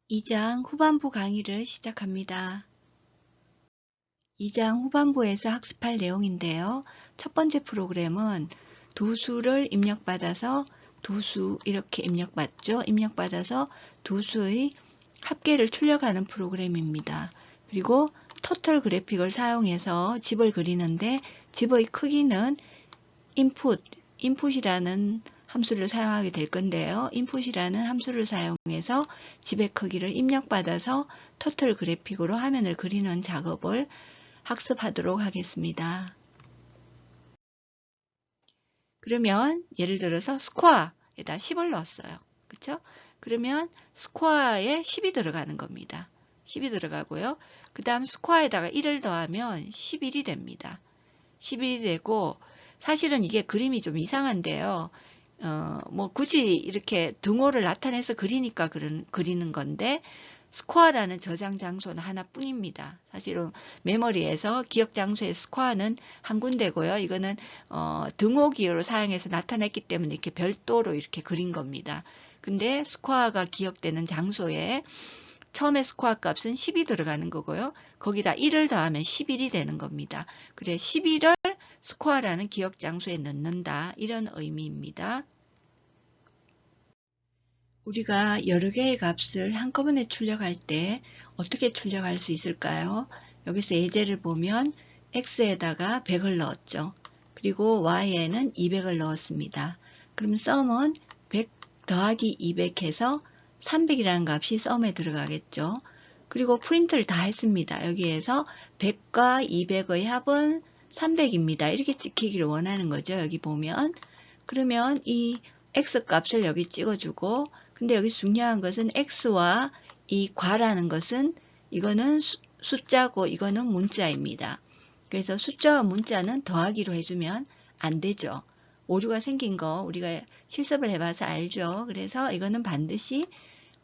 2장 후반부 강의를 시작합니다. 2장 후반부에서 학습할 내용인데요. 첫 번째 프로그램은 두 수를 입력받아서 두 수 이렇게 입력받죠. 입력받아서 두 수의 합계를 출력하는 프로그램입니다. 그리고 토탈 그래픽을 사용해서 집을 그리는데 집의 크기는 input이라는 함수를 사용하게 될 건데요. input이라는 함수를 사용해서 집의 크기를 입력받아서 터틀 그래픽으로 화면을 그리는 작업을 학습하도록 하겠습니다. 그러면 예를 들어서 스코어에다 10을 넣었어요. 그렇죠? 그러면 스코어에 10이 들어가는 겁니다. 10이 들어가고요. 그 다음 스코어에다가 1을 더하면 11이 됩니다. 11이 되고 사실은 이게 그림이 좀 이상한데요. 뭐 굳이 이렇게 등호를 나타내서 그리니까 그리는 건데 스코어라는 저장 장소는 하나뿐입니다. 사실은 메모리에서 기억 장소의 스코어는 한 군데고요. 이거는 등호 기호로 사용해서 나타냈기 때문에 이렇게 별도로 이렇게 그린 겁니다. 근데 스코어가 기억되는 장소에 처음에 스코어 값은 10이 들어가는 거고요. 거기다 1을 더하면 11이 되는 겁니다. 그래 11을 스코어라는 기억 장소에 넣는다. 이런 의미입니다. 우리가 여러 개의 값을 한꺼번에 출력할 때 어떻게 출력할 수 있을까요? 여기서 예제를 보면 x에다가 100을 넣었죠. 그리고 y에는 200을 넣었습니다. 그럼 썸은 100 더하기 200 해서 300이라는 값이 썸에 들어가겠죠. 그리고 프린트를 다 했습니다. 여기에서 100과 200의 합은 300입니다. 이렇게 찍히기를 원하는 거죠. 여기 보면. 그러면 이 x값을 여기 찍어주고 근데 여기 중요한 것은 x와 이 괄하는 것은 이거는 숫자고 이거는 문자입니다. 그래서 숫자와 문자는 더하기로 해주면 안 되죠. 오류가 생긴 거 우리가 실습을 해봐서 알죠. 그래서 이거는 반드시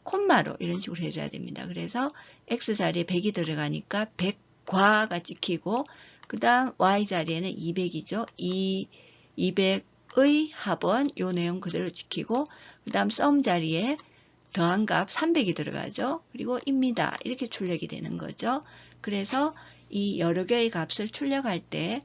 콤마로 이런 식으로 해줘야 됩니다. 그래서 x 자리에 100이 들어가니까 100과가 찍히고 그 다음 y 자리에는 200이죠. 200의 합은 이 내용 그대로 지키고 그 다음 썸 자리에 더한 값 300이 들어가죠. 그리고 입니다. 이렇게 출력이 되는 거죠. 그래서 이 여러 개의 값을 출력할 때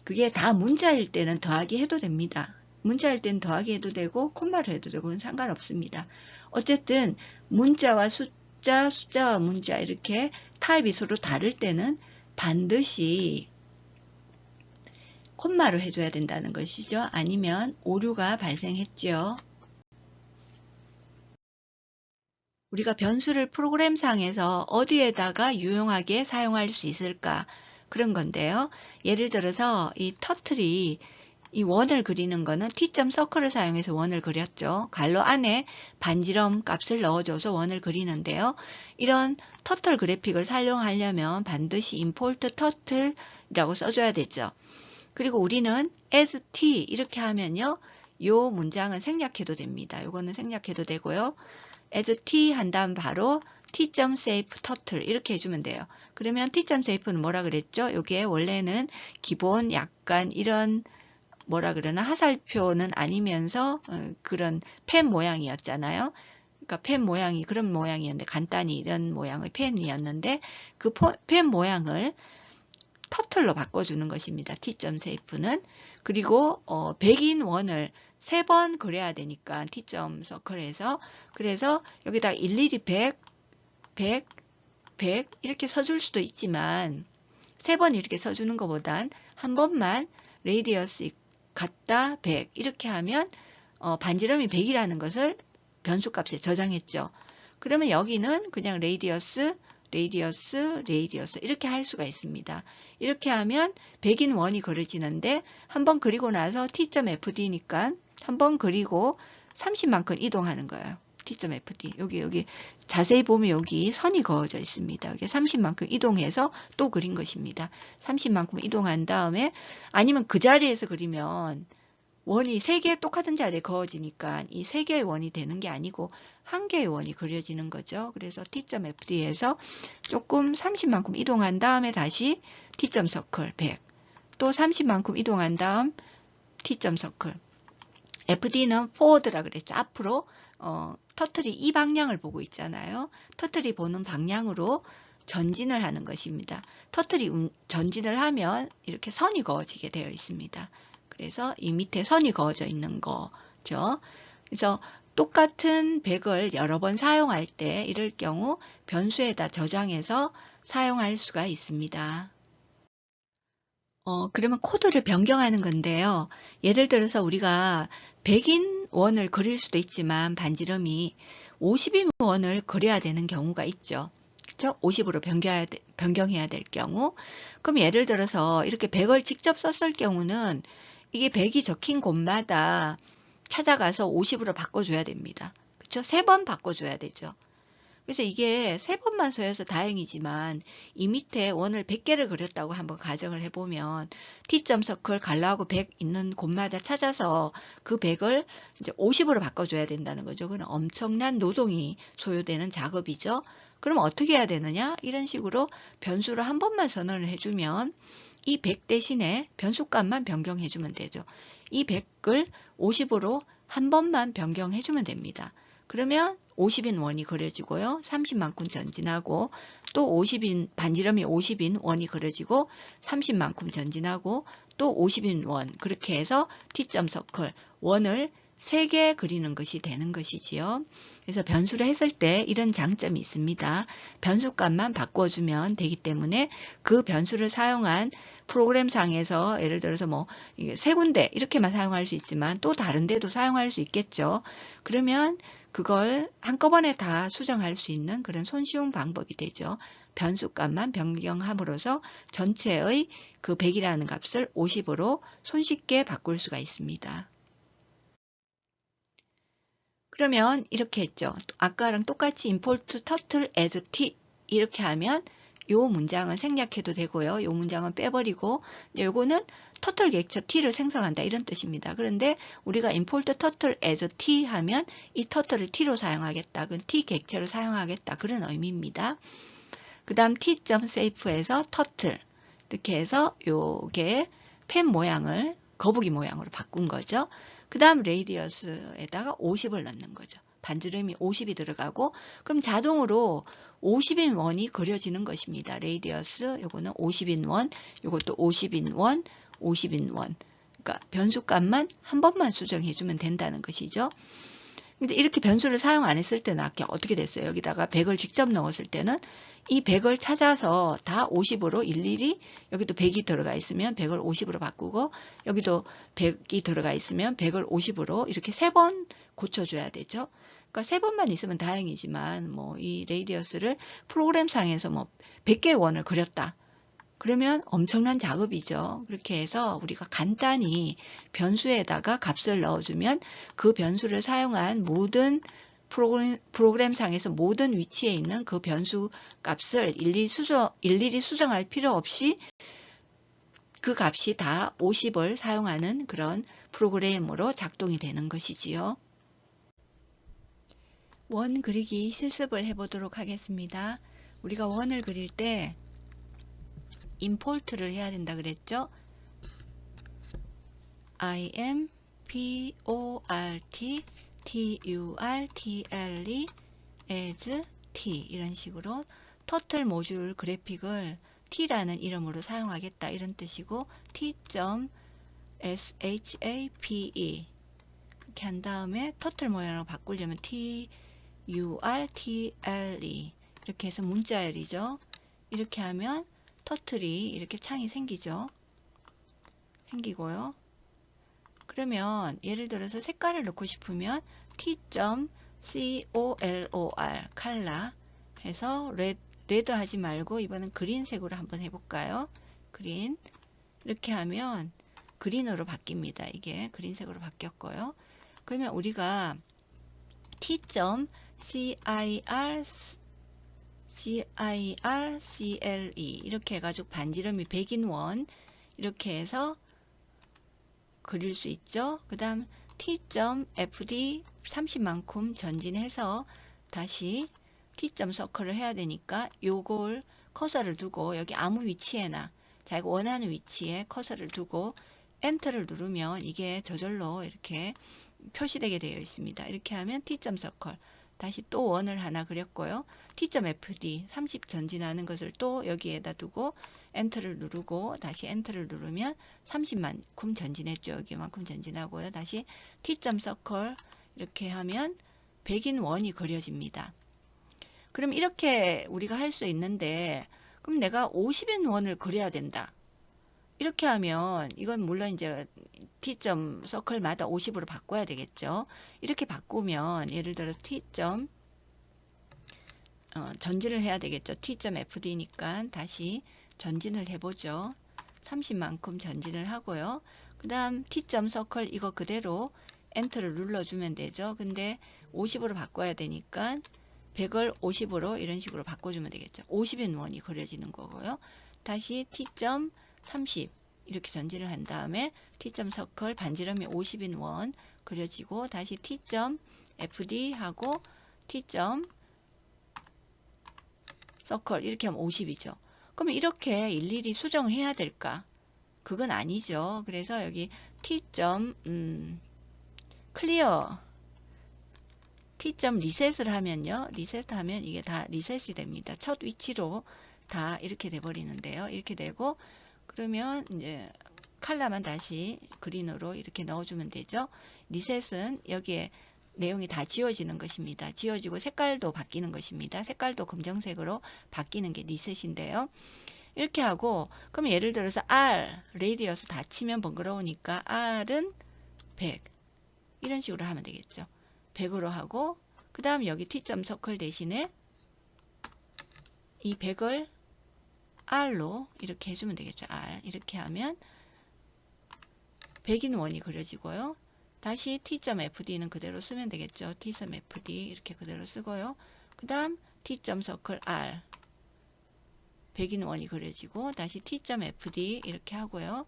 그게 다 문자일 때는 더하기 해도 됩니다. 문자일 때는 더하기 해도 되고 콤마로 해도 되고 상관없습니다. 어쨌든 문자와 숫자, 숫자와 문자 이렇게 타입이 서로 다를 때는 반드시 콤마로 해줘야 된다는 것이죠. 아니면 오류가 발생했죠. 우리가 변수를 프로그램상에서 어디에다가 유용하게 사용할 수 있을까 그런 건데요. 예를 들어서 이 터틀이 이 원을 그리는 거는 t.circle을 사용해서 원을 그렸죠. 갈로 안에 반지름 값을 넣어줘서 원을 그리는데요. 이런 터틀 그래픽을 사용하려면 반드시 import turtle이라고 써줘야 되죠. 그리고 우리는 as t 이렇게 하면요. 요 문장은 생략해도 됩니다. 요거는 생략해도 되고요. as t 한 다음 바로 t.save turtle 이렇게 해주면 돼요. 그러면 t.save는 뭐라 그랬죠? 여기에 원래는 기본 약간 이런 뭐라 그러나 화살표는 아니면서 그런 펜 모양이었잖아요. 그러니까 펜 모양이 그런 모양이었는데 간단히 이런 모양의 펜이었는데 그 펜 모양을 터틀로 바꿔주는 것입니다. t.safe는 그리고 100인 원을 3번 그려야 되니까 t.circle에서 그래서 여기다 일일이 100, 100, 100 이렇게 써줄 수도 있지만 3번 이렇게 써주는 것보단 한 번만 레이디어스 갖다 100 이렇게 하면 반지름이 100이라는 것을 변수값에 저장했죠. 그러면 여기는 그냥 레이디어스 이렇게 할 수가 있습니다. 이렇게 하면 100인 원이 그려지는데 한번 그리고 나서 t.fd니까 한번 그리고 30만큼 이동하는 거예요. t.fd 여기 자세히 보면 여기 선이 그어져 있습니다. 여기 30만큼 이동해서 또 그린 것입니다. 30만큼 이동한 다음에 아니면 그 자리에서 그리면 원이 3개 똑같은 자리에 그어지니까 이 3개의 원이 되는 게 아니고 1개의 원이 그려지는 거죠. 그래서 t.fd에서 조금 30만큼 이동한 다음에 다시 t.circle 100 또 30만큼 이동한 다음 t.circle FD는 forward라 그랬죠. 앞으로 터틀이 이 방향을 보고 있잖아요. 터틀이 보는 방향으로 전진을 하는 것입니다. 터틀이 전진을 하면 이렇게 선이 그어지게 되어 있습니다. 그래서 이 밑에 선이 그어져 있는 거죠. 그래서 똑같은 100을 여러 번 사용할 때 이럴 경우 변수에다 저장해서 사용할 수가 있습니다. 그러면 코드를 변경하는 건데요. 예를 들어서 우리가 100인 원을 그릴 수도 있지만 반지름이 50인 원을 그려야 되는 경우가 있죠. 그렇죠? 50으로 변경해야 될 경우. 그럼 예를 들어서 이렇게 100을 직접 썼을 경우는 이게 100이 적힌 곳마다 찾아가서 50으로 바꿔줘야 됩니다. 그렇죠? 3번 바꿔줘야 되죠. 그래서 이게 3번만 서여서 다행이지만 이 밑에 원을 100개를 그렸다고 한번 가정을 해보면 T점 서클 갈라하고 100 있는 곳마다 찾아서 그 100을 이제 50으로 바꿔줘야 된다는 거죠. 그건 엄청난 노동이 소요되는 작업이죠. 그럼 어떻게 해야 되느냐? 이런 식으로 변수를 한 번만 선언을 해주면 이 100 대신에 변수값만 변경해주면 되죠. 이 100을 50으로 한 번만 변경해주면 됩니다. 그러면 50인 원이 그려지고요. 30만큼 전진하고 또 50인 반지름이 50인 원이 그려지고 30만큼 전진하고 또 50인 원 그렇게 해서 T점 서클 원을 3개 그리는 것이 되는 것이지요. 그래서 변수를 했을 때 이런 장점이 있습니다. 변수값만 바꿔주면 되기 때문에 그 변수를 사용한 프로그램상에서 예를 들어서 뭐 3군데 이렇게만 사용할 수 있지만 또 다른 데도 사용할 수 있겠죠. 그러면 그걸 한꺼번에 다 수정할 수 있는 그런 손쉬운 방법이 되죠. 변수값만 변경함으로써 전체의 그 100이라는 값을 50으로 손쉽게 바꿀 수가 있습니다. 그러면 이렇게 했죠. 아까랑 똑같이 import turtle as t 이렇게 하면 이 문장은 생략해도 되고요. 이 문장은 빼버리고 요거는 터틀 객체 t를 생성한다 이런 뜻입니다. 그런데 우리가 import turtle as t 하면 이 터틀을 t로 사용하겠다. 그건 t 객체로 사용하겠다. 그런 의미입니다. 그 다음 t.safe에서 turtle 이렇게 해서 요게 펜 모양을 거북이 모양으로 바꾼 거죠. 그 다음 레이디어스에다가 50을 넣는 거죠. 반지름이 50이 들어가고 그럼 자동으로 50인 원이 그려지는 것입니다. 레이디어스 요거는 50인 원, 요것도 50인 원, 50인 원. 그러니까 변수값만 한 번만 수정해 주면 된다는 것이죠. 근데 이렇게 변수를 사용 안 했을 때는 아까 어떻게 됐어요? 여기다가 100을 직접 넣었을 때는 이 100을 찾아서 다 50으로 일일이 여기도 100이 들어가 있으면 100을 50으로 바꾸고 여기도 100이 들어가 있으면 100을 50으로 이렇게 3번 고쳐줘야 되죠. 그러니까 3번만 있으면 다행이지만 뭐 이 레이디어스를 프로그램상에서 뭐 100개의 원을 그렸다. 그러면 엄청난 작업이죠. 그렇게 해서 우리가 간단히 변수에다가 값을 넣어주면 그 변수를 사용한 모든 프로그램상에서 모든 위치에 있는 그 변수 값을 일일이 수정할 필요 없이 그 값이 다 50을 사용하는 그런 프로그램으로 작동이 되는 것이지요. 원 그리기 실습을 해보도록 하겠습니다. 우리가 원을 그릴 때 import를 해야 된다 그랬죠? import turtle as t 이런 식으로 터틀 모듈 그래픽을 t라는 이름으로 사용하겠다 이런 뜻이고 t.shape 이렇게 한 다음에 터틀 모양으로 바꾸려면 turtle 이렇게 해서 문자열이죠. 이렇게 하면 터틀이 이렇게 창이 생기죠. 생기고요. 그러면 예를 들어서 색깔을 넣고 싶으면 t.color 컬러 해서 레드 하지 말고 이번엔 그린색으로 한번 해볼까요? 그린 이렇게 하면 그린으로 바뀝니다. 이게 그린색으로 바뀌었고요. 그러면 우리가 t.circle 이렇게 해가지고 반지름이 100인 원 이렇게 해서 그릴 수 있죠. 그 다음 t.fd 30만큼 전진해서 다시 t점 서클을 해야 되니까 요걸 커서를 두고 여기 아무 위치에나 자기가 원하는 위치에 커서를 두고 엔터를 누르면 이게 저절로 이렇게 표시되게 되어 있습니다. 이렇게 하면 T점 서클 다시 또 원을 하나 그렸고요. T점 FD 30 전진하는 것을 또 여기에다 두고 엔터를 누르고 다시 엔터를 누르면 30만큼 전진했죠. 여기만큼 전진하고요. 다시 T점 서클 이렇게 하면 백인 원이 그려집니다. 그럼 이렇게 우리가 할 수 있는데 그럼 내가 50인 원을 그려야 된다. 이렇게 하면 이건 물론 이제 T점 서클마다 50으로 바꿔야 되겠죠. 이렇게 바꾸면 예를 들어 T점 전진을 해야 되겠죠. T점 FD니까 다시 전진을 해보죠. 30만큼 전진을 하고요. 그 다음 T점 서클 이거 그대로 엔터를 눌러주면 되죠. 근데 50으로 바꿔야 되니까 100을 50으로 이런 식으로 바꿔주면 되겠죠. 50인 원이 그려지는 거고요. 다시 T점 30 이렇게 전진을 한 다음에 T점 서클 반지름이 50인 원 그려지고 다시 T점 FD 하고 T점 서클 이렇게 하면 50이죠. 그럼 이렇게 일일이 수정을 해야 될까? 그건 아니죠. 그래서 여기 T점 클리어 T점 리셋을 하면요. 리셋하면 이게 다 리셋이 됩니다. 첫 위치로 다 이렇게 돼 버리는데요. 이렇게 되고 그러면 이제 컬러만 다시 그린으로 이렇게 넣어주면 되죠. 리셋은 여기에 내용이 다 지워지는 것입니다. 지워지고 색깔도 바뀌는 것입니다. 색깔도 검정색으로 바뀌는 게 리셋인데요. 이렇게 하고 그럼 예를 들어서 R 레디어스 다 치면 번거로우니까 R은 100 이런 식으로 하면 되겠죠. 100으로 하고 그 다음 여기 T점 서클 대신에 이 100을 R로 이렇게 해주면 되겠죠. R 이렇게 하면 100인 원이 그려지고요. 다시 T점 FD는 그대로 쓰면 되겠죠. T점 FD 이렇게 그대로 쓰고요. 그 다음 T점 서클 R 100인 원이 그려지고 다시 T점 FD 이렇게 하고요.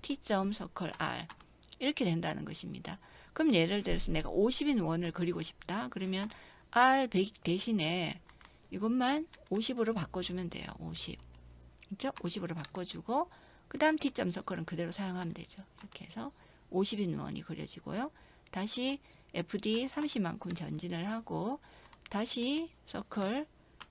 T점 서클 R 이렇게 된다는 것입니다. 그럼 예를 들어서 내가 50인 원을 그리고 싶다. 그러면 R100 대신에 이것만 50으로 바꿔주면 돼요. 50. 그렇죠? 50으로 바꿔주고 그 다음 T점 서클은 그대로 사용하면 되죠. 이렇게 해서 50인 원이 그려지고요. 다시 FD 30만큼 전진을 하고 다시 서클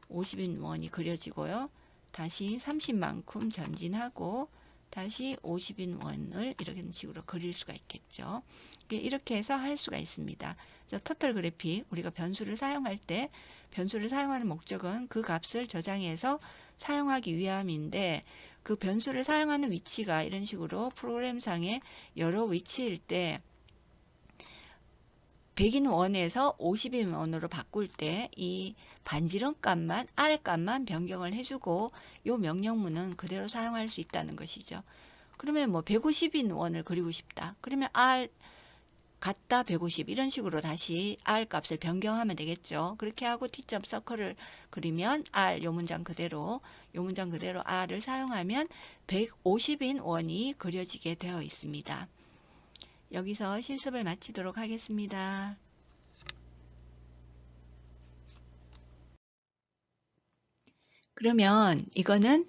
50인 원이 그려지고요. 다시 30만큼 전진하고 다시 50인 원을 이런 식으로 그릴 수가 있겠죠. 이렇게 해서 할 수가 있습니다. 터틀 그래픽 우리가 변수를 사용할 때 변수를 사용하는 목적은 그 값을 저장해서 사용하기 위함인데 그 변수를 사용하는 위치가 이런 식으로 프로그램상의 여러 위치일 때 100인 원에서 50인 원으로 바꿀 때 이 반지름 값만 R 값만 변경을 해주고 이 명령문은 그대로 사용할 수 있다는 것이죠. 그러면 뭐 150인 원을 그리고 싶다. 그러면 R 같다 150 이런 식으로 다시 R 값을 변경하면 되겠죠. 그렇게 하고 T점 서클을 그리면 R 요 문장 그대로 R을 사용하면 150인 원이 그려지게 되어 있습니다. 여기서 실습을 마치도록 하겠습니다. 그러면 이거는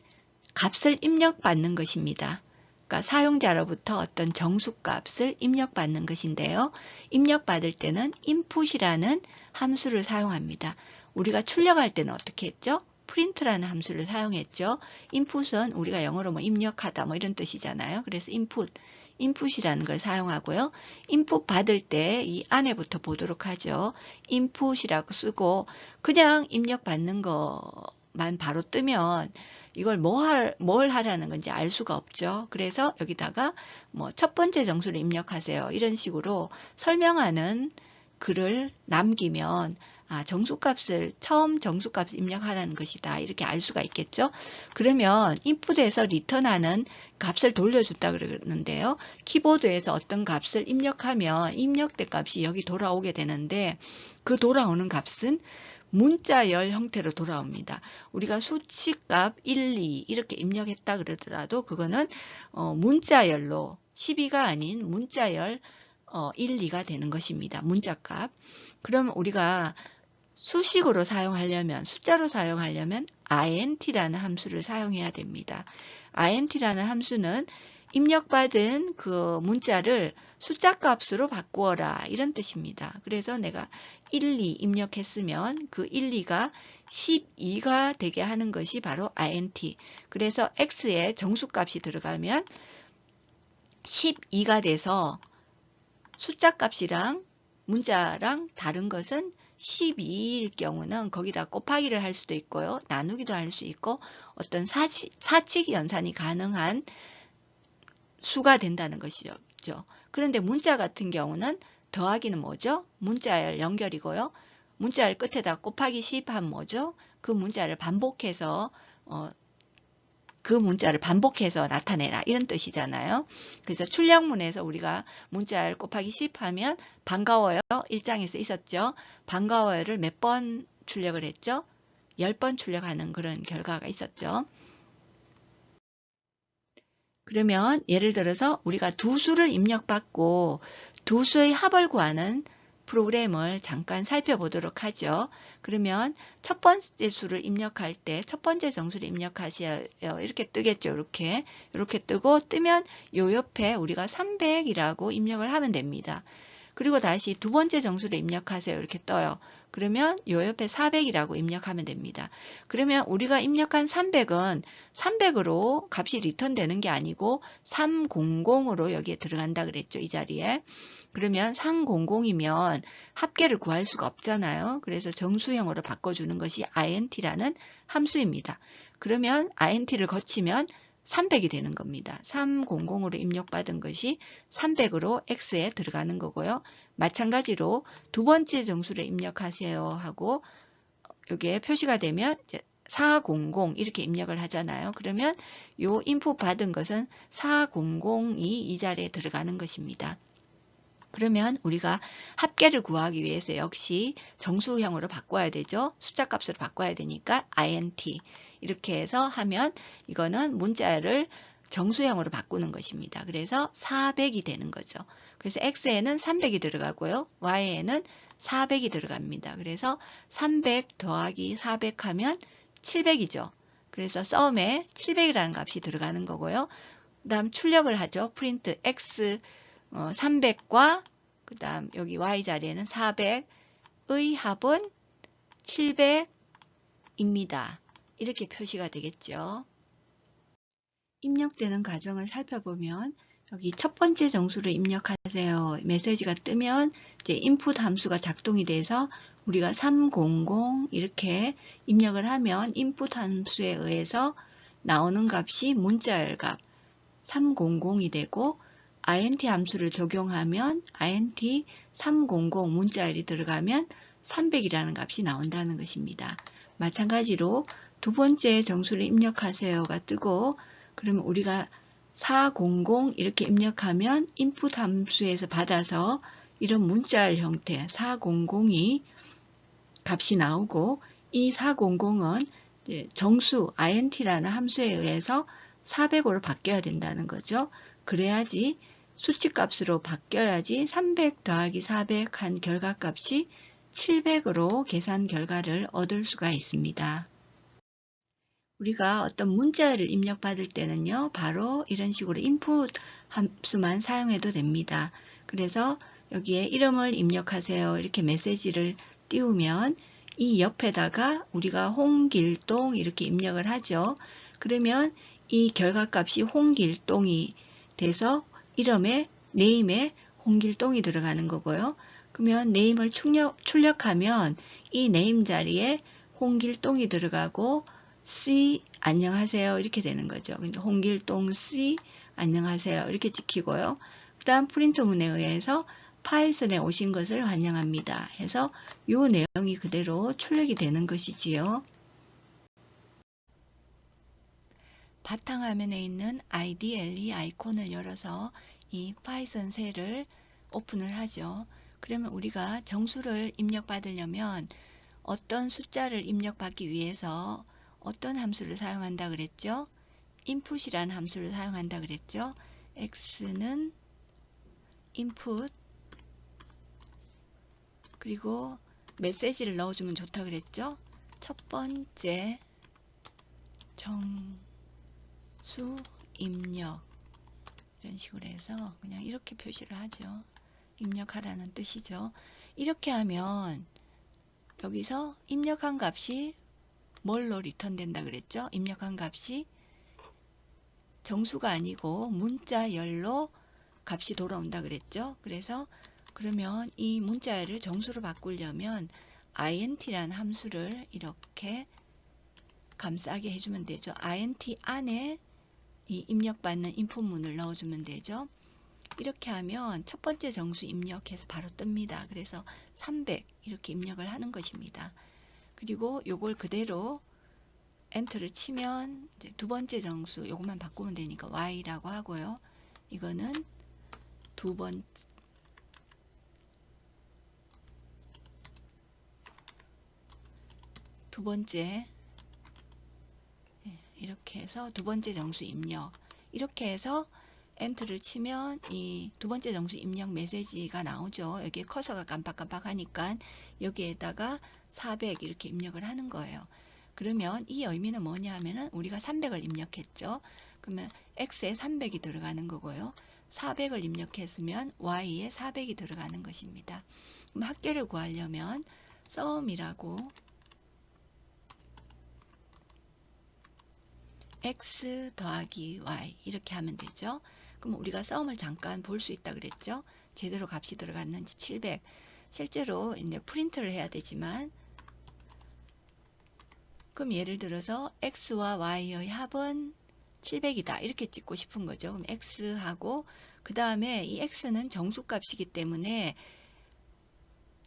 값을 입력받는 것입니다. 그러니까 사용자로부터 어떤 정수값을 입력받는 것인데요. 입력받을 때는 input이라는 함수를 사용합니다. 우리가 출력할 때는 어떻게 했죠? print라는 함수를 사용했죠. input은 우리가 영어로 뭐 입력하다 뭐 이런 뜻이잖아요. 그래서 input이라는 걸 사용하고요. input 받을 때 이 안에부터 보도록 하죠. input이라고 쓰고 그냥 입력받는 거만 바로 뜨면 이걸 뭘 하라는 건지 알 수가 없죠. 그래서 여기다가 뭐 첫 번째 정수를 입력하세요. 이런 식으로 설명하는 글을 남기면 정수값을 처음 정수값을 입력하라는 것이다. 이렇게 알 수가 있겠죠. 그러면 인풋에서 리턴하는 값을 돌려줬다 그러는데요. 키보드에서 어떤 값을 입력하면 입력된 값이 여기 돌아오게 되는데 그 돌아오는 값은 문자열 형태로 돌아옵니다. 우리가 수치값 1, 2 이렇게 입력했다 그러더라도 그거는 문자열로 12가 아닌 문자열 1, 2가 되는 것입니다. 문자값. 그럼 우리가 수식으로 사용하려면 숫자로 사용하려면 int라는 함수를 사용해야 됩니다. int라는 함수는 입력받은 그 문자를 숫자 값으로 바꾸어라 이런 뜻입니다. 그래서 내가 1, 2 입력했으면 그 1, 2가 12가 되게 하는 것이 바로 int. 그래서 x에 정수값이 들어가면 12가 돼서 숫자 값이랑 문자랑 다른 것은 12일 경우는 거기다 곱하기를 할 수도 있고요. 나누기도 할 수 있고 어떤 사칙 연산이 가능한 수가 된다는 것이죠. 그런데 문자 같은 경우는 더하기는 뭐죠? 문자열 연결이고요. 문자열 끝에다 곱하기 10 하면 뭐죠? 그 문자를 반복해서 나타내라 이런 뜻이잖아요. 그래서 출력문에서 우리가 문자열 곱하기 10 하면 반가워요 1장에서 있었죠. 반가워요를 몇 번 출력을 했죠? 10번 출력하는 그런 결과가 있었죠. 그러면 예를 들어서 우리가 두 수를 입력받고 두 수의 합을 구하는 프로그램을 잠깐 살펴보도록 하죠. 그러면 첫 번째 수를 입력할 때 첫 번째 정수를 입력하셔요. 이렇게 뜨겠죠. 이렇게 뜨고 뜨면 요 옆에 우리가 300이라고 입력을 하면 됩니다. 그리고 다시 두 번째 정수를 입력하세요. 이렇게 떠요. 그러면 요 옆에 400이라고 입력하면 됩니다. 그러면 우리가 입력한 300은 300으로 값이 리턴되는 게 아니고 300으로 여기에 들어간다 그랬죠. 이 자리에. 그러면 300이면 합계를 구할 수가 없잖아요. 그래서 정수형으로 바꿔주는 것이 int라는 함수입니다. 그러면 int를 거치면 300이 되는 겁니다. 300으로 입력받은 것이 300으로 x에 들어가는 거고요. 마찬가지로 두 번째 정수를 입력하세요 하고 여기에 표시가 되면 400 이렇게 입력을 하잖아요. 그러면 요 인풋 받은 것은 400이 이 자리에 들어가는 것입니다. 그러면 우리가 합계를 구하기 위해서 역시 정수형으로 바꿔야 되죠. 숫자 값으로 바꿔야 되니까 int 이렇게 해서 하면 이거는 문자를 정수형으로 바꾸는 것입니다. 그래서 400이 되는 거죠. 그래서 x에는 300이 들어가고요. y에는 400이 들어갑니다. 그래서 300 더하기 400 하면 700이죠. 그래서 sum에 700이라는 값이 들어가는 거고요. 그 다음 출력을 하죠. print x 300과 그 다음 여기 y 자리에는 400의 합은 700입니다. 이렇게 표시가 되겠죠. 입력되는 과정을 살펴보면 여기 첫 번째 정수를 입력하세요. 메시지가 뜨면 이제 input 함수가 작동이 돼서 우리가 300 이렇게 입력을 하면 input 함수에 의해서 나오는 값이 문자열 값 300이 되고 int 함수를 적용하면 int 300 문자열이 들어가면 300이라는 값이 나온다는 것입니다. 마찬가지로 두 번째 정수를 입력하세요가 뜨고 그러면 우리가 400 이렇게 입력하면 input 함수에서 받아서 이런 문자열 형태 400이 값이 나오고 이 400은 정수 int라는 함수에 의해서 400으로 바뀌어야 된다는 거죠. 그래야지 수치값으로 바뀌어야지 300 더하기 400 한 결과값이 700으로 계산 결과를 얻을 수가 있습니다. 우리가 어떤 문자를 입력받을 때는요. 바로 이런 식으로 input 함수만 사용해도 됩니다. 그래서 여기에 이름을 입력하세요. 이렇게 메시지를 띄우면 이 옆에다가 우리가 홍길동 이렇게 입력을 하죠. 그러면 이 결과값이 홍길동이 돼서 이름에 네임에 홍길동이 들어가는 거고요. 그러면 네임을 출력하면 이 네임 자리에 홍길동이 들어가고 C 안녕하세요 이렇게 되는 거죠. 홍길동 C 안녕하세요 이렇게 찍히고요. 그 다음 프린트 문에 의해서 파이썬에 오신 것을 환영합니다 해서 이 내용이 그대로 출력이 되는 것이지요. 바탕화면에 있는 IDLE 아이콘을 열어서 이 파이썬 셀을 오픈을 하죠. 그러면 우리가 정수를 입력받으려면 어떤 숫자를 입력받기 위해서 어떤 함수를 사용한다 그랬죠? input이라는 함수를 사용한다 그랬죠? x는 input 그리고 메시지를 넣어주면 좋다 그랬죠? 첫 번째 정수 입력 이런 식으로 해서 그냥 이렇게 표시를 하죠. 입력하라는 뜻이죠. 이렇게 하면 여기서 입력한 값이 뭘로 리턴된다 그랬죠? 입력한 값이 정수가 아니고 문자열로 값이 돌아온다 그랬죠? 그래서 그러면 이 문자열을 정수로 바꾸려면 int라는 함수를 이렇게 감싸게 해주면 되죠. int 안에 이 입력받는 인풋문을 넣어주면 되죠. 이렇게 하면 첫 번째 정수 입력해서 바로 뜹니다. 그래서 300 이렇게 입력을 하는 것입니다. 그리고 요걸 그대로 엔터를 치면 이제 두 번째 정수 요것만 바꾸면 되니까 y라고 하고요. 이거는 두 번째 이렇게 해서 두 번째 정수 입력 이렇게 해서 엔터를 치면 이 두 번째 정수 입력 메시지가 나오죠. 여기에 커서가 깜빡깜빡 하니까 여기에다가 400 이렇게 입력을 하는 거예요. 그러면 이 의미는 뭐냐 하면은 우리가 300을 입력했죠. 그러면 x에 300이 들어가는 거고요. 400을 입력했으면 y에 400이 들어가는 것입니다. 그럼 합계를 구하려면 sum이라고 x 더하기 y 이렇게 하면 되죠. 그럼 우리가 sum을 잠깐 볼 수 있다 그랬죠. 제대로 값이 들어갔는지 700. 실제로 이제 프린트를 해야 되지만 그럼 예를 들어서 x와 y의 합은 700이다 이렇게 찍고 싶은 거죠. 그럼 x하고 그 다음에 이 x는 정수값이기 때문에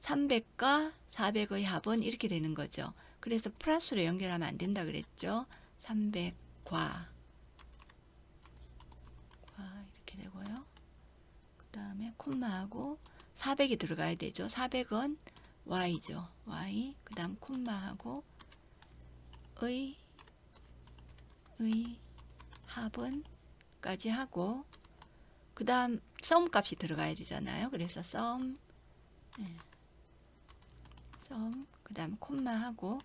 300과 400의 합은 이렇게 되는 거죠. 그래서 플러스로 연결하면 안 된다 그랬죠. 300과 이렇게 되고요. 그 다음에 콤마하고 400이 들어가야 되죠. 400은 y죠. y 그 다음 콤마하고 의 합은 까지 하고 그 다음 sum 값이 들어가야 되잖아요. 그래서 sum 그 다음 콤마하고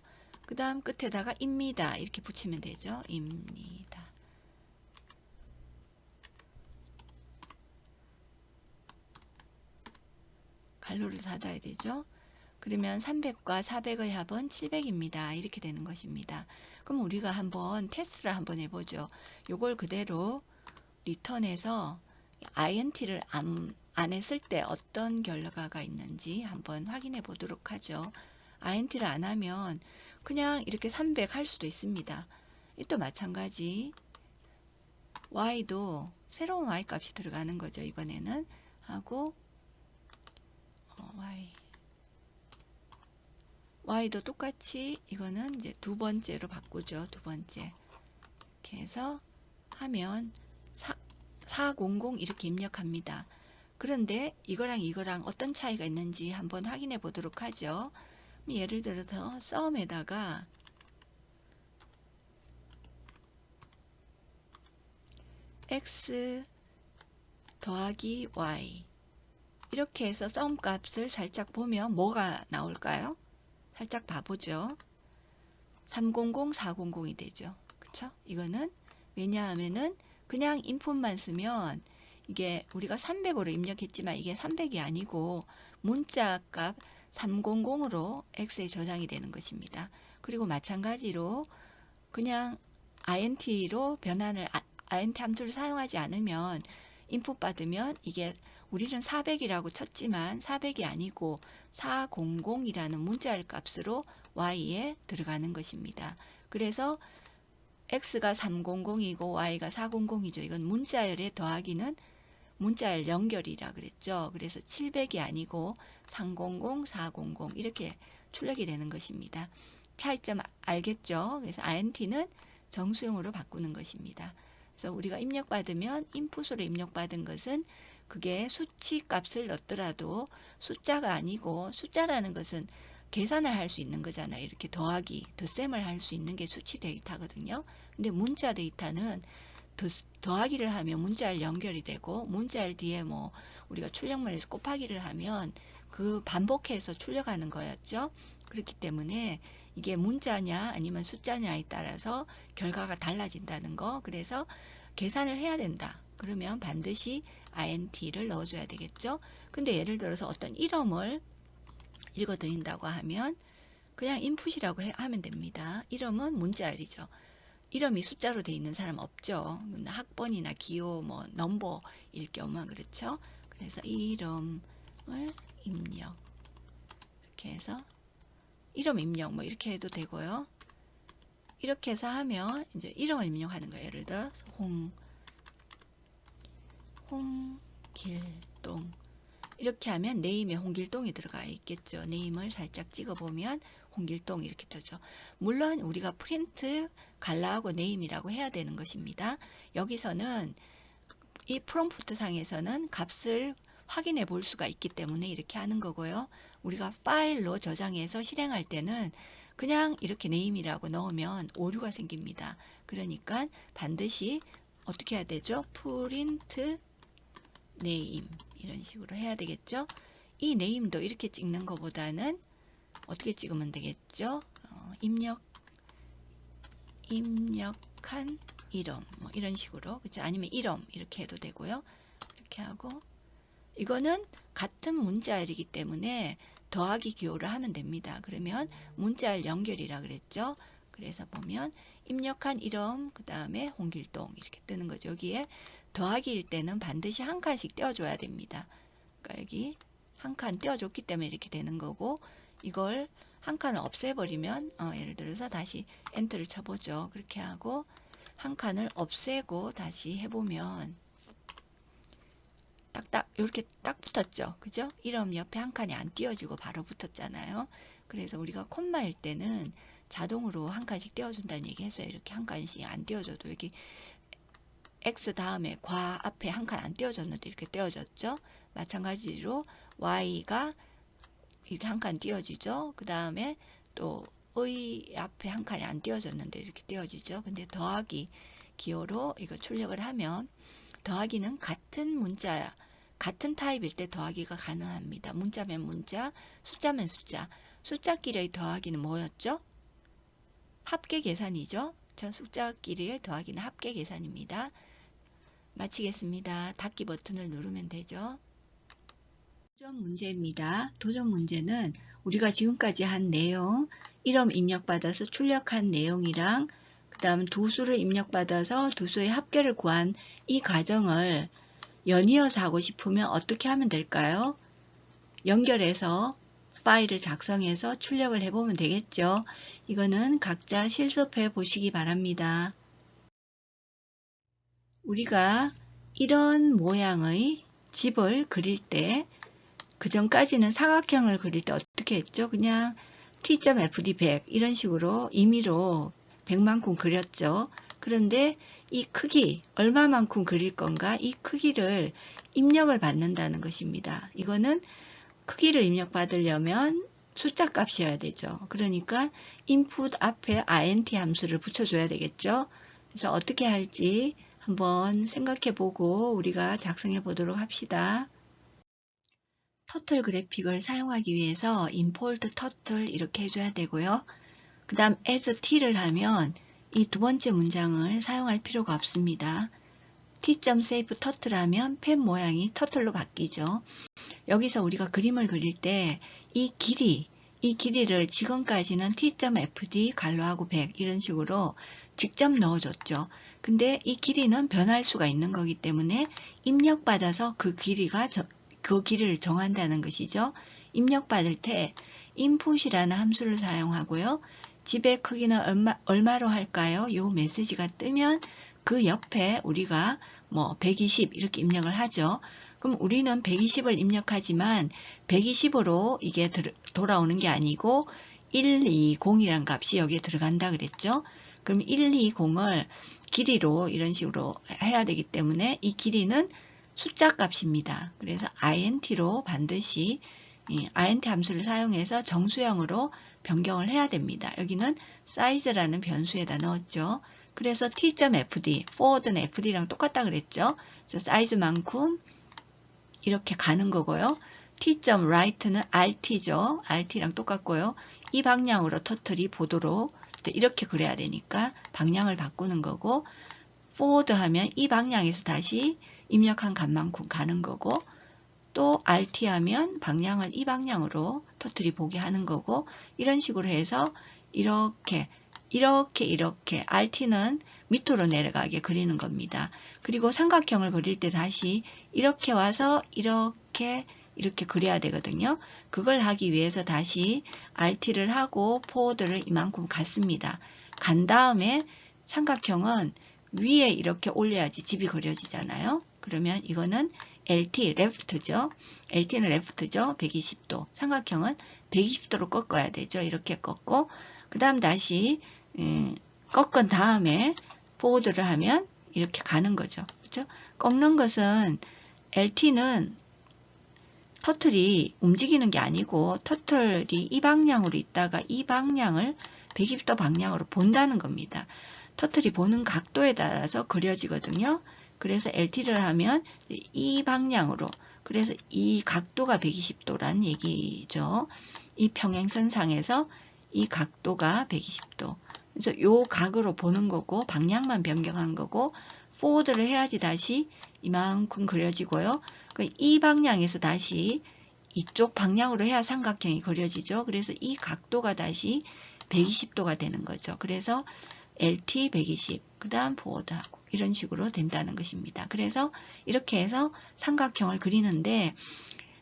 그 다음 끝에다가 입니다 이렇게 붙이면 되죠. 입니다. 갈로를 닫아야 되죠. 그러면 300과 400의 합은 700입니다. 이렇게 되는 것입니다. 그럼 우리가 한번 테스트를 한번 해보죠. 요걸 그대로 리턴해서 int를 안 했을 때 어떤 결과가 있는지 한번 확인해 보도록 하죠. int를 안 하면 그냥 이렇게 300 할 수도 있습니다. 또 마찬가지 y도 새로운 y 값이 들어가는 거죠. 이번에는 하고 y도 똑같이 이거는 이제 두 번째로 바꾸죠. 두 번째 이렇게 해서 하면 400 이렇게 입력합니다. 그런데 이거랑 어떤 차이가 있는지 한번 확인해 보도록 하죠. 예를 들어서 sum에다가 x 더하기 y 이렇게 해서 sum 값을 살짝 보면 뭐가 나올까요? 살짝 봐보죠. 300, 400이 되죠. 그쵸? 이거는 왜냐하면은 그냥 인풋만 쓰면 이게 우리가 300으로 입력했지만 이게 300이 아니고 문자 값 300으로 x에 저장이 되는 것입니다. 그리고 마찬가지로 그냥 int로 변환을 int 함수를 사용하지 않으면 인풋 받으면 이게 우리는 400이라고 쳤지만 400이 아니고 400이라는 문자열 값으로 y에 들어가는 것입니다. 그래서 x가 300이고 y가 400이죠. 이건 문자열의 더하기는 문자열 연결이라 그랬죠. 그래서 700이 아니고 300, 400 이렇게 출력이 되는 것입니다. 차이점 알겠죠? 그래서 int는 정수형으로 바꾸는 것입니다. 그래서 우리가 입력받으면 인풋으로 입력받은 것은 그게 수치 값을 넣더라도 숫자가 아니고 숫자라는 것은 계산을 할 수 있는 거잖아요. 이렇게 더하기, 덧셈을 할 수 있는 게 수치 데이터거든요. 근데 문자 데이터는 더하기를 하면 문자열 연결이 되고 문자열 뒤에 뭐 우리가 출력문에서 곱하기를 하면 그 반복해서 출력하는 거였죠. 그렇기 때문에 이게 문자냐 아니면 숫자냐에 따라서 결과가 달라진다는 거. 그래서 계산을 해야 된다. 그러면 반드시 int를 넣어줘야 되겠죠. 근데 예를 들어서 어떤 이름을 읽어드린다고 하면 그냥 인풋이라고 하면 됩니다. 이름은 문자열이죠. 이름이 숫자로 되어 있는 사람 없죠. 학번이나 기호, 뭐 넘버일 경우만 그렇죠. 그래서 이름을 입력 이렇게 해서 이름 입력 뭐 이렇게 해도 되고요. 이렇게 해서 하면 이제 이름을 입력하는 거예요. 예를 들어서 홍길동 이렇게 하면 네임에 홍길동이 들어가 있겠죠. 네임을 살짝 찍어보면 홍길동 이렇게 뜨죠. 물론 우리가 프린트 갈라하고 네임이라고 해야 되는 것입니다. 여기서는 이 프롬프트 상에서는 값을 확인해 볼 수가 있기 때문에 이렇게 하는 거고요. 우리가 파일로 저장해서 실행할 때는 그냥 이렇게 네임이라고 넣으면 오류가 생깁니다. 그러니까 반드시 어떻게 해야 되죠? 프린트 네임 이런 식으로 해야 되겠죠. 이 네임도 이렇게 찍는 것보다는 어떻게 찍으면 되겠죠? 입력한 이름 뭐 이런 식으로 그렇죠? 아니면 이름 이렇게 해도 되고요. 이렇게 하고 이거는 같은 문자열이기 때문에 더하기 기호를 하면 됩니다. 그러면 문자열 연결이라 그랬죠. 그래서 보면 입력한 이름 그 다음에 홍길동 이렇게 뜨는 거죠. 여기에 더하기일 때는 반드시 한 칸씩 떼어줘야 됩니다. 그러니까 여기 한 칸 떼어줬기 때문에 이렇게 되는 거고 이걸 한 칸을 없애버리면 예를 들어서 다시 엔터를 쳐보죠. 그렇게 하고 한 칸을 없애고 다시 해보면 딱딱 이렇게 딱 붙었죠. 그죠? 이름 옆에 한 칸이 안 띄워지고 바로 붙었잖아요. 그래서 우리가 콤마일 때는 자동으로 한 칸씩 띄워준다는 얘기 했어요. 이렇게 한 칸씩 안 띄워줘도 여기 X 다음에 과 앞에 한 칸 안 띄워졌는데 이렇게 띄워졌죠. 마찬가지로 Y가 이렇게 한 칸 띄워지죠. 그 다음에 또 의 앞에 한 칸이 안 띄워졌는데 이렇게 띄워지죠. 근데 더하기 기호로 이거 출력을 하면 더하기는 같은 문자, 같은 타입일 때 더하기가 가능합니다. 문자면 문자, 숫자면 숫자. 숫자끼리의 더하기는 뭐였죠? 합계 계산이죠. 전 숫자끼리의 더하기는 합계 계산입니다. 마치겠습니다. 닫기 버튼을 누르면 되죠. 도전 문제입니다. 도전 문제는 우리가 지금까지 한 내용, 이름 입력받아서 출력한 내용이랑 그 다음 두 수를 입력받아서 두 수의 합계를 구한 이 과정을 연이어서 하고 싶으면 어떻게 하면 될까요? 연결해서 파일을 작성해서 출력을 해보면 되겠죠. 이거는 각자 실습해 보시기 바랍니다. 우리가 이런 모양의 집을 그릴 때 그 전까지는 사각형을 그릴 때 어떻게 했죠? 그냥 t.fd 100 이런 식으로 임의로 100만큼 그렸죠. 그런데 이 크기 얼마만큼 그릴 건가? 이 크기를 입력을 받는다는 것입니다. 이거는 크기를 입력받으려면 숫자 값이어야 되죠. 그러니까 input 앞에 int 함수를 붙여줘야 되겠죠. 그래서 어떻게 할지 한번 생각해 보고 우리가 작성해 보도록 합시다. 터틀 그래픽을 사용하기 위해서 import turtle 이렇게 해줘야 되고요. 그 다음 as t를 하면 이 두 번째 문장을 사용할 필요가 없습니다. t.save turtle 하면 펜 모양이 터틀로 바뀌죠. 여기서 우리가 그림을 그릴 때 이 길이를 지금까지는 t.fd 가로하고 100 이런 식으로 직접 넣어줬죠. 근데 이 길이는 변할 수가 있는 거기 때문에 입력받아서 그 길이를 정한다는 것이죠. 입력받을 때 input이라는 함수를 사용하고요. 집의 크기는 얼마로 할까요? 요 메시지가 뜨면 그 옆에 우리가 뭐 120 이렇게 입력을 하죠. 그럼 우리는 120을 입력하지만 120으로 이게 돌아오는 게 아니고 120이란 값이 여기에 들어간다 그랬죠. 그럼 120을 길이로 이런 식으로 해야 되기 때문에 이 길이는 숫자 값입니다. 그래서 int로 반드시 int 함수를 사용해서 정수형으로 변경을 해야 됩니다. 여기는 size라는 변수에다 넣었죠. 그래서 t.fd, forward는 fd랑 똑같다 그랬죠. 그래서 사이즈만큼 이렇게 가는 거고요. t.right는 rt죠. rt랑 똑같고요. 이 방향으로 터틀이 보도록 이렇게 그려야 되니까 방향을 바꾸는 거고 forward 하면 이 방향에서 다시 입력한 값만큼 가는 거고, 또 RT 하면 방향을 이 방향으로 터틀이 보게 하는 거고, 이런 식으로 해서 이렇게 RT는 밑으로 내려가게 그리는 겁니다. 그리고 삼각형을 그릴 때 다시 이렇게 와서 이렇게 그려야 되거든요. 그걸 하기 위해서 다시 RT를 하고 포워드를 이만큼 갔습니다. 간 다음에 삼각형은 위에 이렇게 올려야지 집이 그려지잖아요. 그러면 이거는 LT, left죠. LT는 left죠. 120도. 삼각형은 120도로 꺾어야 되죠. 이렇게 꺾고, 그 다음 다시 꺾은 다음에 포워드를 하면 이렇게 가는 거죠. 그렇죠? 꺾는 것은 LT는 터틀이 움직이는 게 아니고 터틀이 이 방향으로 있다가 이 방향을 120도 방향으로 본다는 겁니다. 터틀이 보는 각도에 따라서 그려지거든요. 그래서 LT를 하면 이 방향으로, 그래서 이 각도가 120도란 얘기죠. 이 평행선상에서 이 각도가 120도. 그래서 요 각으로 보는 거고 방향만 변경한 거고, 포워드를 해야지 다시 이만큼 그려지고요. 이 방향에서 다시 이쪽 방향으로 해야 삼각형이 그려지죠. 그래서 이 각도가 다시 120도가 되는 거죠. 그래서 LT 120, 그 다음 포워드하고 이런 식으로 된다는 것입니다. 그래서 이렇게 해서 삼각형을 그리는데,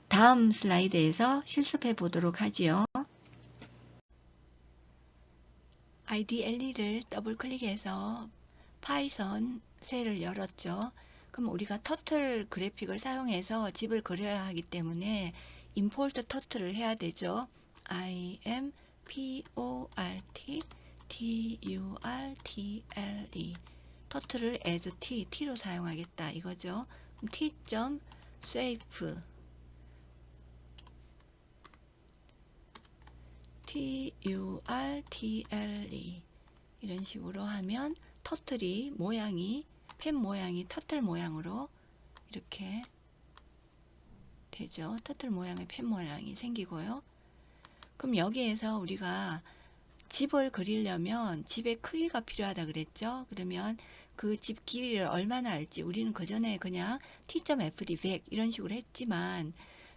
다음 슬라이드에서 실습해 보도록 하지요. IDLE를 더블 클릭해서 파이썬 셀을 열었죠. 그럼 우리가 터틀 그래픽을 사용해서 집을 그려야 하기 때문에 임포트 터틀을 해야 되죠. IMPORT 터틀을 as T로 사용하겠다 이거죠. T.shape TURTLE 이런 식으로 하면 터틀이 모양이, 펜 모양이 터틀 모양으로 이렇게 되죠. 터틀 모양의 펜 모양이 생기고요. 그럼 여기에서 우리가 집을 그리려면 집의 크기가 필요하다 그랬죠. 그러면 그 집 길이를 얼마나 할지, 우리는 그 전에 그냥 T.FD 100 이런 식으로 했지만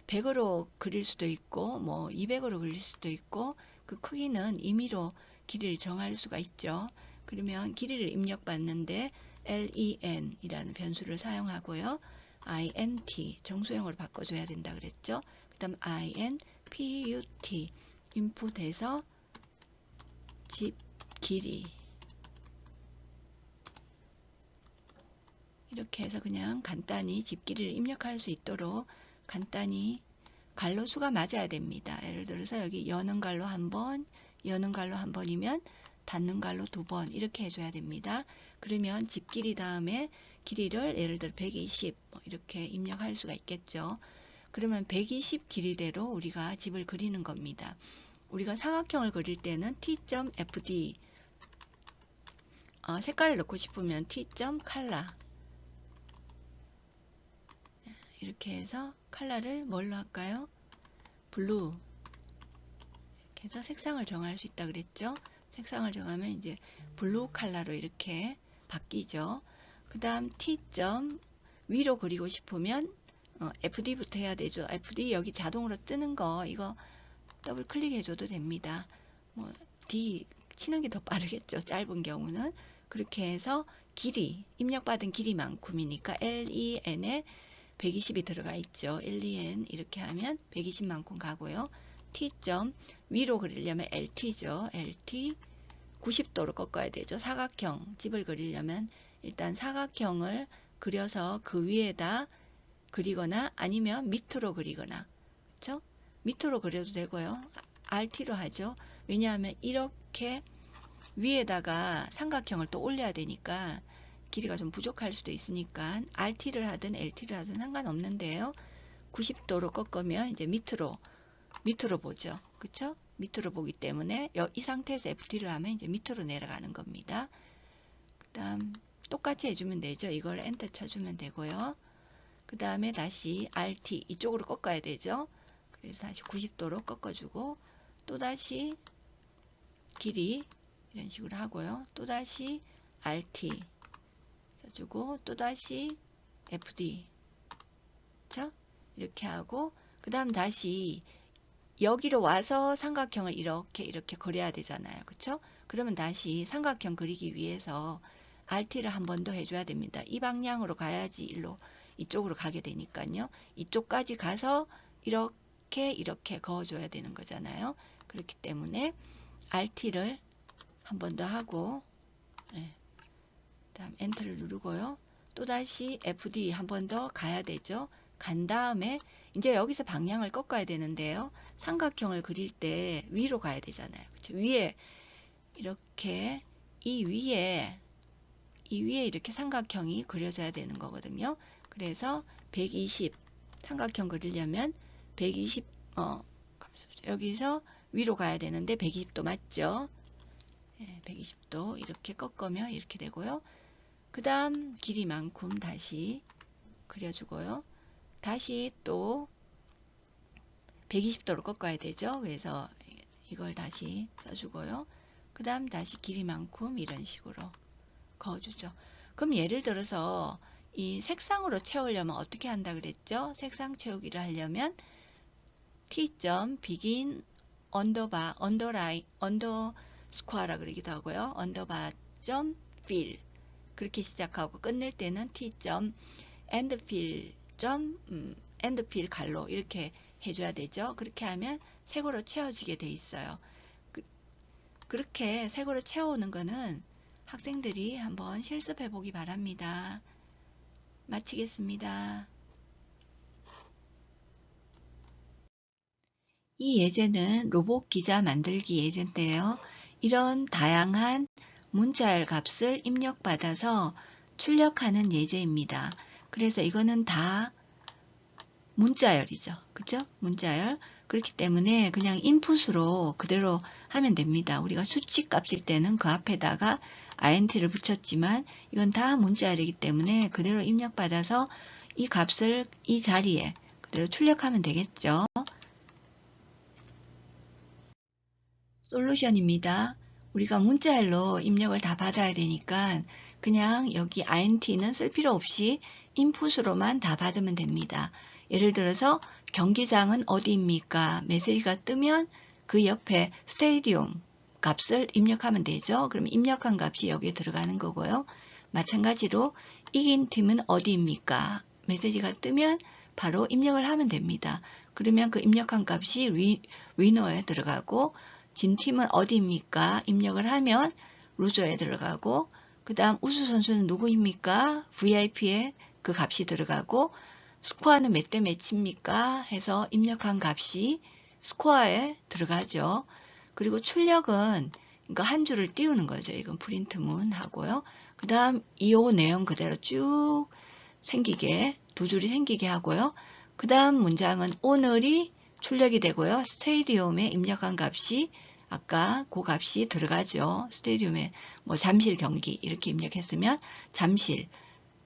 100으로 그릴 수도 있고 뭐 200으로 그릴 수도 있고, 그 크기는 임의로 길이를 정할 수가 있죠. 그러면 길이를 입력받는데 len 이라는 변수를 사용하고요. int 정수형으로 바꿔줘야 된다 그랬죠. 그 다음 input 인풋해서 집 길이 이렇게 해서 그냥 간단히 집 길이를 입력할 수 있도록 간단히 갈로 수가 맞아야 됩니다. 예를 들어서 여기 여는 갈로 한 번, 여는 갈로 한 번이면 닫는 갈로 두 번 이렇게 해줘야 됩니다. 그러면 집 길이 다음에 길이를 예를 들어 120 이렇게 입력할 수가 있겠죠. 그러면 120 길이대로 우리가 집을 그리는 겁니다. 우리가 삼각형을 그릴 때는 T.FD 색깔을 넣고 싶으면 T.color 이렇게 해서 컬러를 뭘로 할까요? 블루 이렇게 해서 색상을 정할 수 있다 그랬죠. 색상을 정하면 이제 블루 컬러로 이렇게 바뀌죠. 그 다음 T. 위로 그리고 싶으면 FD부터 해야 되죠. FD 여기 자동으로 뜨는 거 이거 더블 클릭해 줘도 됩니다. 뭐 D 치는 게 더 빠르겠죠. 짧은 경우는. 그렇게 해서 길이, 입력받은 길이만큼이니까 len에 120이 들어가 있죠. len 이렇게 하면 120만큼 가고요. T. 위로 그리려면 LT죠. LT 90도로 꺾어야 되죠. 사각형 집을 그리려면 일단 사각형을 그려서 그 위에다 그리거나 아니면 밑으로 그리거나, 그렇죠? 밑으로 그려도 되고요. RT로 하죠. 왜냐하면 이렇게 위에다가 삼각형을 또 올려야 되니까 길이가 좀 부족할 수도 있으니까 RT를 하든 LT를 하든 상관없는데요. 90도로 꺾으면 이제 밑으로 보죠. 그렇죠? 밑으로 보기 때문에 이 상태에서 FT를 하면 이제 밑으로 내려가는 겁니다. 그다음 똑같이 해주면 되죠. 이걸 엔터 쳐주면 되고요. 그 다음에 다시 RT 이쪽으로 꺾어야 되죠. 그래서 다시 90도로 꺾어주고 또다시 길이 이런 식으로 하고요. 또다시 RT 써주고 또다시 FD 그쵸? 이렇게 하고 그 다음 다시 여기로 와서 삼각형을 이렇게 그려야 되잖아요. 그쵸? 그러면 다시 삼각형 그리기 위해서 RT를 한 번 더 해줘야 됩니다. 이 방향으로 가야지 이쪽으로 가게 되니까요. 이쪽까지 가서 이렇게 그어줘야 되는 거잖아요. 그렇기 때문에 RT를 한 번 더 하고 다음 엔터를 누르고요. 또다시 FD 한 번 더 가야 되죠. 간 다음에 이제 여기서 방향을 꺾어야 되는데요. 삼각형을 그릴 때 위로 가야 되잖아요. 그렇죠? 위에 이렇게 이 위에 이렇게 삼각형이 그려져야 되는 거거든요. 그래서 120 삼각형 그리려면 120 여기서 위로 가야 되는데 120도 맞죠? 120도 이렇게 꺾으면 이렇게 되고요. 그 다음 길이만큼 다시 그려주고요. 다시 또 120도로 꺾어야 되죠. 그래서 이걸 다시 써주고요. 그 다음 다시 길이만큼 이런 식으로 그어주죠. 그럼 예를 들어서 이 색상으로 채우려면 어떻게 한다 그랬죠? 색상 채우기를 하려면 t.begin 언더스코어라 그러기도 하고요. underbar.fill 그렇게 시작하고 끝낼 때는 t.endfill endfill 갈로 이렇게 해줘야 되죠. 그렇게 하면 색으로 채워지게 돼 있어요. 그렇게 색으로 채우는 거는 학생들이 한번 실습해 보기 바랍니다. 마치겠습니다. 이 예제는 로봇 기자 만들기 예제인데요. 이런 다양한 문자열 값을 입력받아서 출력하는 예제입니다. 그래서 이거는 다 문자열이죠. 그죠? 문자열. 그렇기 때문에 그냥 인풋으로 그대로 하면 됩니다. 우리가 수치 값일 때는 그 앞에다가 int를 붙였지만 이건 다 문자열이기 때문에 그대로 입력받아서 이 값을 이 자리에 그대로 출력하면 되겠죠. 솔루션입니다. 우리가 문자열로 입력을 다 받아야 되니까 그냥 여기 int는 쓸 필요 없이 인풋으로만 다 받으면 됩니다. 예를 들어서 경기장은 어디입니까? 메시지가 뜨면 그 옆에 스테디움 값을 입력하면 되죠. 그럼 입력한 값이 여기에 들어가는 거고요. 마찬가지로 이긴 팀은 어디입니까? 메시지가 뜨면 바로 입력을 하면 됩니다. 그러면 그 입력한 값이 위너에 들어가고 진 팀은 어디입니까? 입력을 하면 루저에 들어가고 그 다음 우수 선수는 누구입니까? VIP에 그 값이 들어가고 스코어는 몇 대 몇입니까? 해서 입력한 값이 스코어에 들어가죠. 그리고 출력은 그러니까 한 줄을 띄우는 거죠. 이건 프린트문 하고요. 그 다음 이 내용 그대로 쭉 생기게 두 줄이 생기게 하고요. 그 다음 문장은 오늘이 출력이 되고요. 스테디움에 입력한 값이 아까 그 값이 들어가죠. 스테디움에 뭐 잠실 경기 이렇게 입력했으면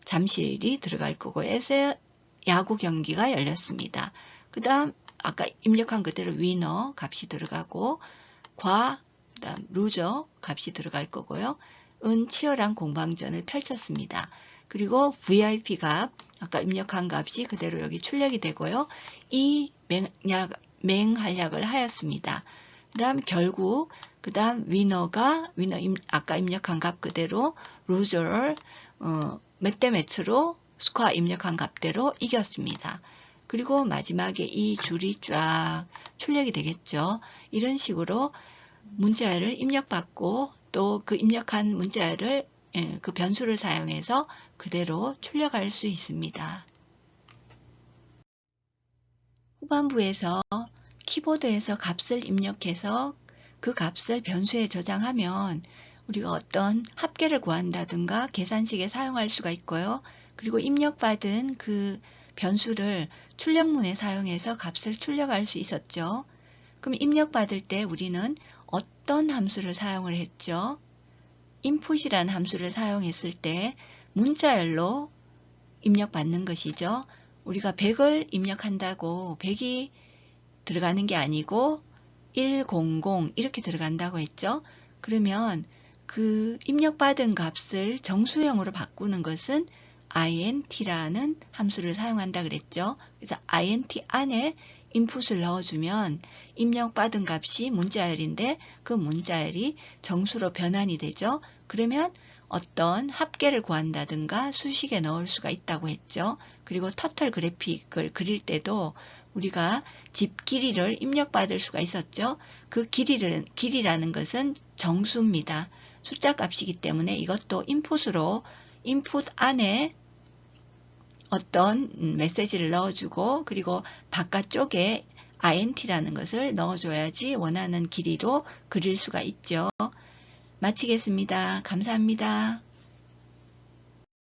잠실이 들어갈 거고 에서 야구 경기가 열렸습니다. 그 다음 아까 입력한 그대로 위너 값이 들어가고 그 다음 루저 값이 들어갈 거고요. 치열한 공방전을 펼쳤습니다. 그리고 VIP 값 아까 입력한 값이 그대로 여기 출력이 되고요. 이 맹활약을 하였습니다. 그 다음 결국 그 다음 위너 아까 입력한 값 그대로 루저를 몇 대 몇으로 스코어 입력한 값대로 이겼습니다. 그리고 마지막에 이 줄이 쫙 출력이 되겠죠. 이런 식으로 문자열을 입력받고 또 그 입력한 문자열을 그 변수를 사용해서 그대로 출력할 수 있습니다. 후반부에서 키보드에서 값을 입력해서 그 값을 변수에 저장하면 우리가 어떤 합계를 구한다든가 계산식에 사용할 수가 있고요. 그리고 입력받은 그 변수를 출력문에 사용해서 값을 출력할 수 있었죠. 그럼 입력받을 때 우리는 어떤 함수를 사용을 했죠? input이라는 함수를 사용했을 때 문자열로 입력받는 것이죠. 우리가 100을 입력한다고 100이 들어가는 게 아니고 100 이렇게 들어간다고 했죠. 그러면 그 입력받은 값을 정수형으로 바꾸는 것은 int라는 함수를 사용한다 그랬죠. 그래서 int 안에 인풋을 넣어주면 입력받은 값이 문자열인데 그 문자열이 정수로 변환이 되죠. 그러면 어떤 합계를 구한다든가 수식에 넣을 수가 있다고 했죠. 그리고 터틀 그래픽을 그릴 때도 우리가 집 길이를 입력받을 수가 있었죠. 그 길이라는 것은 정수입니다. 숫자 값이기 때문에 이것도 인풋으로 인풋 안에 어떤 메시지를 넣어주고 그리고 바깥쪽에 int라는 것을 넣어줘야지 원하는 길이로 그릴 수가 있죠. 마치겠습니다. 감사합니다.